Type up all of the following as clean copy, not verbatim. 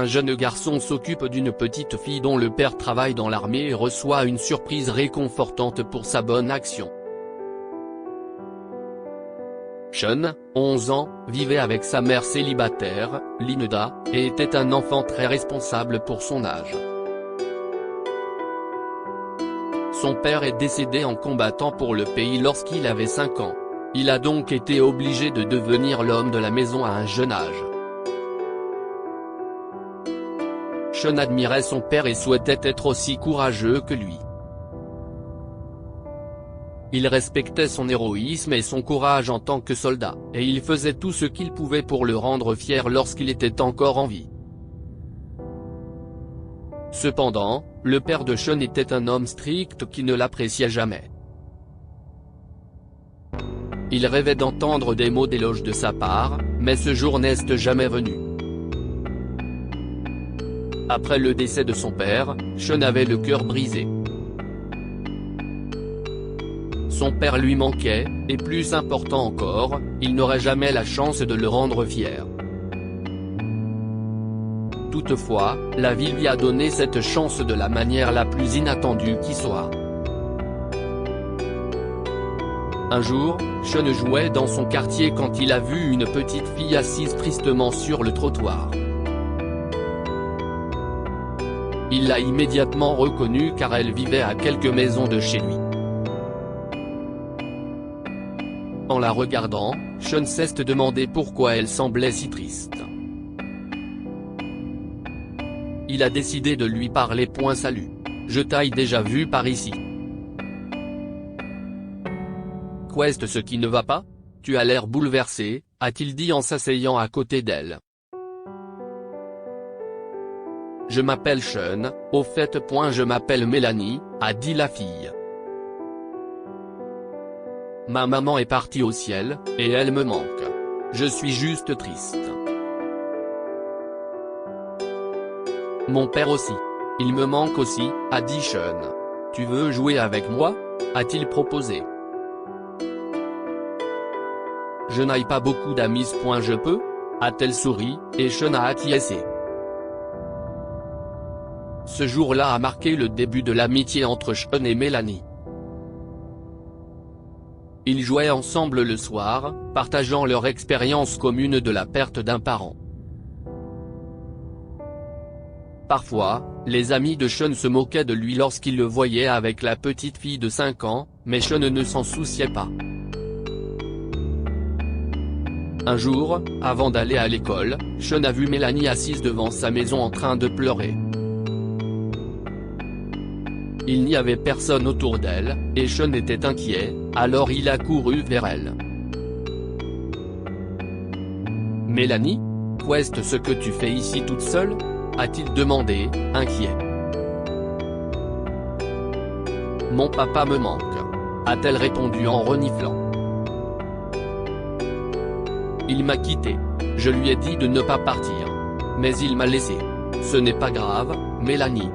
un jeune garçon s'occupe d'une petite fille dont le père travaille dans l'armée et reçoit une surprise réconfortante pour sa bonne action. Sean, 11 ans, vivait avec sa mère célibataire, Linda, et était un enfant très responsable pour son âge. Son père est décédé en combattant pour le pays lorsqu'il avait 5 ans. Il a donc été obligé de devenir l'homme de la maison à un jeune âge. Sean admirait son père et souhaitait être aussi courageux que lui. Il respectait son héroïsme et son courage en tant que soldat, et il faisait tout ce qu'il pouvait pour le rendre fier lorsqu'il était encore en vie. Cependant, le père de Sean était un homme strict qui ne l'appréciait jamais. Il rêvait d'entendre des mots d'éloge de sa part, mais ce jour n'est jamais venu. Après le décès de son père, Sean avait le cœur brisé. Son père lui manquait, et plus important encore, il n'aurait jamais la chance de le rendre fier. Toutefois, la vie lui a donné cette chance de la manière la plus inattendue qui soit. Un jour, Sean jouait dans son quartier quand il a vu une petite fille assise tristement sur le trottoir. Il l'a immédiatement reconnue car elle vivait à quelques maisons de chez lui. En la regardant, Sean s'est demandé pourquoi elle semblait si triste. Il a décidé de lui parler. Salut. Je t'ai déjà vu par ici. Qu'est-ce ce qui ne va pas? Tu as l'air bouleversé, a-t-il dit en s'asseyant à côté d'elle. Je m'appelle Sean, au fait. Je m'appelle Mélanie, a dit la fille. Ma maman est partie au ciel, et elle me manque. Je suis juste triste. Mon père aussi. Il me manque aussi, a dit Sean. Tu veux jouer avec moi? A-t-il proposé. Je n'ai pas beaucoup d'amis. Je peux? A-t-elle souri, et Sean a acquiescé. Ce jour-là a marqué le début de l'amitié entre Sean et Mélanie. Ils jouaient ensemble le soir, partageant leur expérience commune de la perte d'un parent. Parfois, les amis de Sean se moquaient de lui lorsqu'ils le voyaient avec la petite fille de 5 ans, mais Sean ne s'en souciait pas. Un jour, avant d'aller à l'école, Sean a vu Mélanie assise devant sa maison en train de pleurer. Il n'y avait personne autour d'elle, et Sean était inquiet, alors il a couru vers elle. Mélanie? Qu'est-ce ce que tu fais ici toute seule? A-t-il demandé, inquiet. Mon papa me manque, a-t-elle répondu en reniflant. Il m'a quitté. Je lui ai dit de ne pas partir. Mais il m'a laissé. Ce n'est pas grave, Mélanie.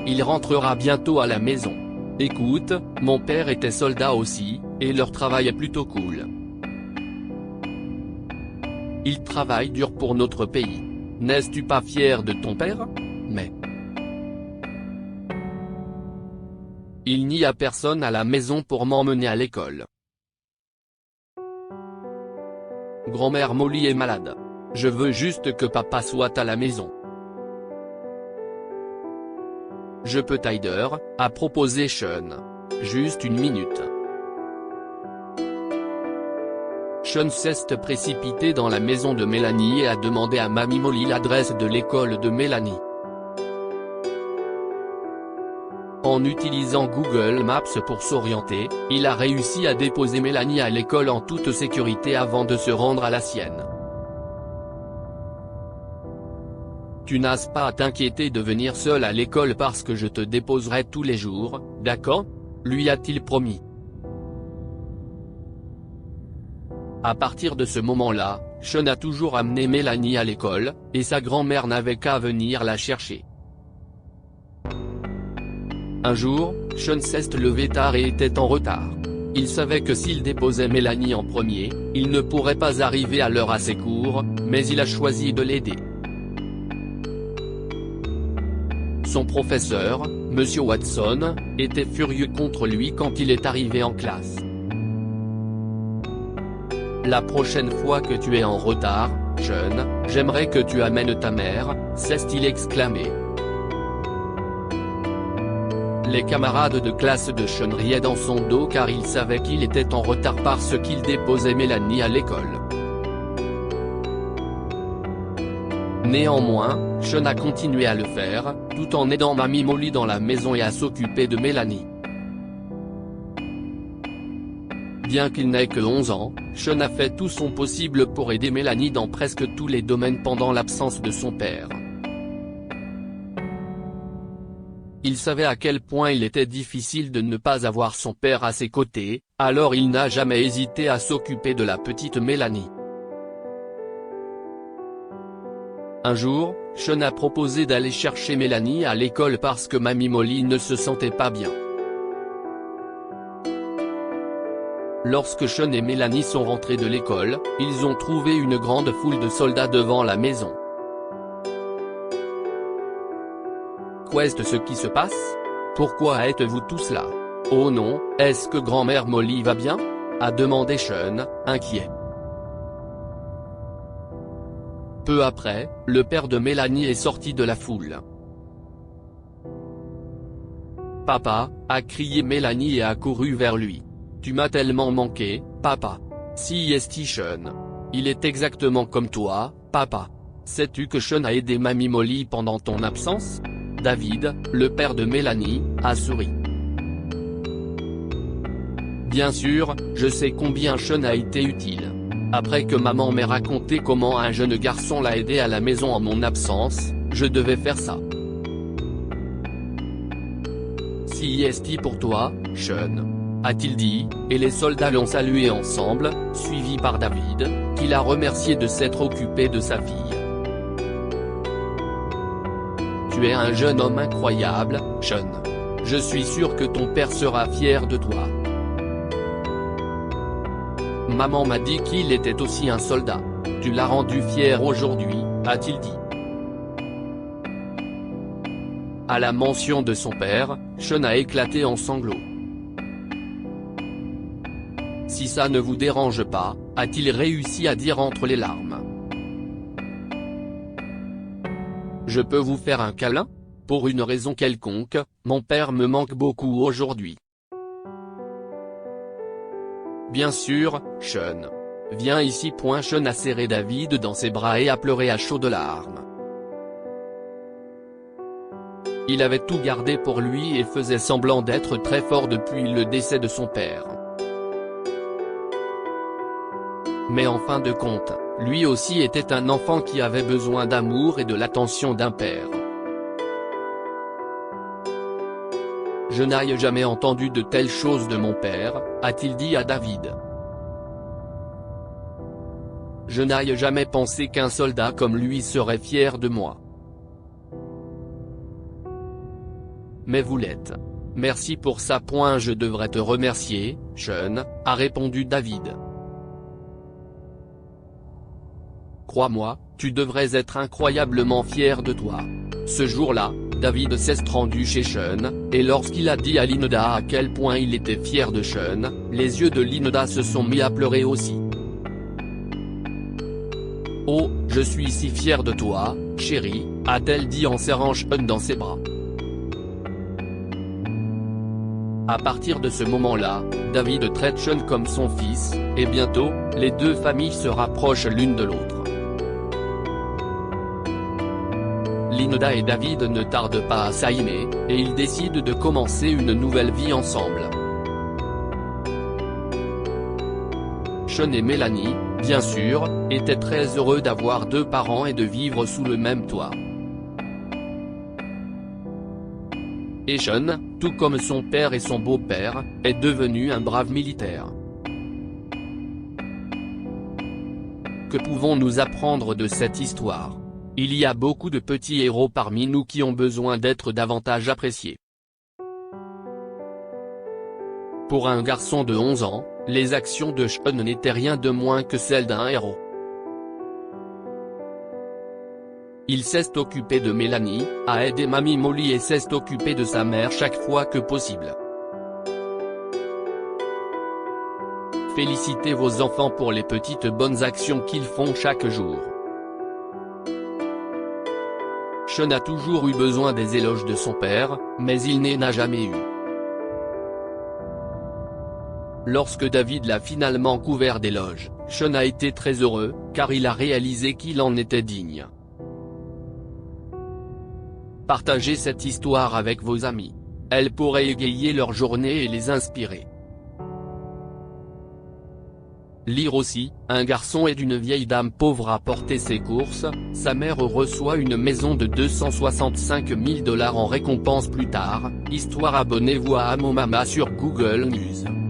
Il rentrera bientôt à la maison. Écoute, mon père était soldat aussi, et leur travail est plutôt cool. Il travaille dur pour notre pays. N'es-tu pas fier de ton père? Mais il n'y a personne à la maison pour m'emmener à l'école. Grand-mère Molly est malade. Je veux juste que papa soit à la maison. Je peux t'aider, a proposé Sean. Juste une minute. Sean s'est précipité dans la maison de Mélanie et a demandé à Mamie Molly l'adresse de l'école de Mélanie. En utilisant Google Maps pour s'orienter, il a réussi à déposer Mélanie à l'école en toute sécurité avant de se rendre à la sienne. Tu n'as pas à t'inquiéter de venir seul à l'école parce que je te déposerai tous les jours, d'accord? Lui a-t-il promis. À partir de ce moment-là, Sean a toujours amené Mélanie à l'école, et sa grand-mère n'avait qu'à venir la chercher. Un jour, Sean s'est levé tard et était en retard. Il savait que s'il déposait Mélanie en premier, il ne pourrait pas arriver à l'heure à ses cours, mais il a choisi de l'aider. Son professeur, Monsieur Watson, était furieux contre lui quand il est arrivé en classe. La prochaine fois que tu es en retard, Sean, j'aimerais que tu amènes ta mère, s'est-il exclamé. Les camarades de classe de Sean riaient dans son dos car ils savaient qu'il était en retard parce qu'il déposait Mélanie à l'école. Néanmoins, Sean a continué à le faire, tout en aidant Mamie Molly dans la maison et à s'occuper de Mélanie. Bien qu'il n'ait que 11 ans, Sean a fait tout son possible pour aider Mélanie dans presque tous les domaines pendant l'absence de son père. Il savait à quel point il était difficile de ne pas avoir son père à ses côtés, alors il n'a jamais hésité à s'occuper de la petite Mélanie. Un jour, Sean a proposé d'aller chercher Mélanie à l'école parce que Mamie Molly ne se sentait pas bien. Lorsque Sean et Mélanie sont rentrés de l'école, ils ont trouvé une grande foule de soldats devant la maison. Qu'est-ce ce qui se passe? Pourquoi êtes-vous tous là? Oh non, est-ce que grand-mère Molly va bien? A demandé Sean, inquiet. Peu après, le père de Mélanie est sorti de la foule. Papa, a crié Mélanie et a couru vers lui. Tu m'as tellement manqué, papa. Si est Sean. Il est exactement comme toi, papa. Sais-tu que Sean a aidé Mamie Molly pendant ton absence? David, le père de Mélanie, a souri. Bien sûr, je sais combien Sean a été utile. Après que maman m'ait raconté comment un jeune garçon l'a aidé à la maison en mon absence, je devais faire ça. Si est pour toi, Sean, a-t-il dit, et les soldats l'ont salué ensemble, suivi par David, qui l'a remercié de s'être occupé de sa fille. Tu es un jeune homme incroyable, Sean. Je suis sûr que ton père sera fier de toi. Maman m'a dit qu'il était aussi un soldat. Tu l'as rendu fier aujourd'hui, a-t-il dit. À la mention de son père, Sean a éclaté en sanglots. Si ça ne vous dérange pas, a-t-il réussi à dire entre les larmes. Je peux vous faire un câlin? Pour une raison quelconque, mon père me manque beaucoup aujourd'hui. Bien sûr, Sean. Viens ici. Sean a serré David dans ses bras et a pleuré à chaudes larmes. Il avait tout gardé pour lui et faisait semblant d'être très fort depuis le décès de son père. Mais en fin de compte, lui aussi était un enfant qui avait besoin d'amour et de l'attention d'un père. Je n'ai jamais entendu de telles choses de mon père, a-t-il dit à David. Je n'ai jamais pensé qu'un soldat comme lui serait fier de moi. Mais vous l'êtes. Merci pour ça. Je devrais te remercier, Sean, a répondu David. Crois-moi, tu devrais être incroyablement fier de toi. Ce jour-là, David s'est rendu chez Sean, et lorsqu'il a dit à Linda à quel point il était fier de Sean, les yeux de Linda se sont mis à pleurer aussi. Oh, je suis si fier de toi, chérie, a-t-elle dit en serrant Sean dans ses bras. À partir de ce moment-là, David traite Sean comme son fils, et bientôt, les deux familles se rapprochent l'une de l'autre. Linda et David ne tardent pas à s'aimer, et ils décident de commencer une nouvelle vie ensemble. Sean et Mélanie, bien sûr, étaient très heureux d'avoir deux parents et de vivre sous le même toit. Et Sean, tout comme son père et son beau-père, est devenu un brave militaire. Que pouvons-nous apprendre de cette histoire? Il y a beaucoup de petits héros parmi nous qui ont besoin d'être davantage appréciés. Pour un garçon de 11 ans, les actions de Sean n'étaient rien de moins que celles d'un héros. Il s'est occupé de Mélanie, a aidé Mamie Molly et s'est occupé de sa mère chaque fois que possible. Félicitez vos enfants pour les petites bonnes actions qu'ils font chaque jour. Sean a toujours eu besoin des éloges de son père, mais il n'en a jamais eu. Lorsque David l'a finalement couvert d'éloges, Sean a été très heureux, car il a réalisé qu'il en était digne. Partagez cette histoire avec vos amis. Elle pourrait égayer leur journée et les inspirer. Lire aussi, un garçon aide une vieille dame pauvre à porter ses courses, sa mère reçoit une maison de 265 000 $ en récompense plus tard, histoire. Abonnez-vous à Amo Mama sur Google News.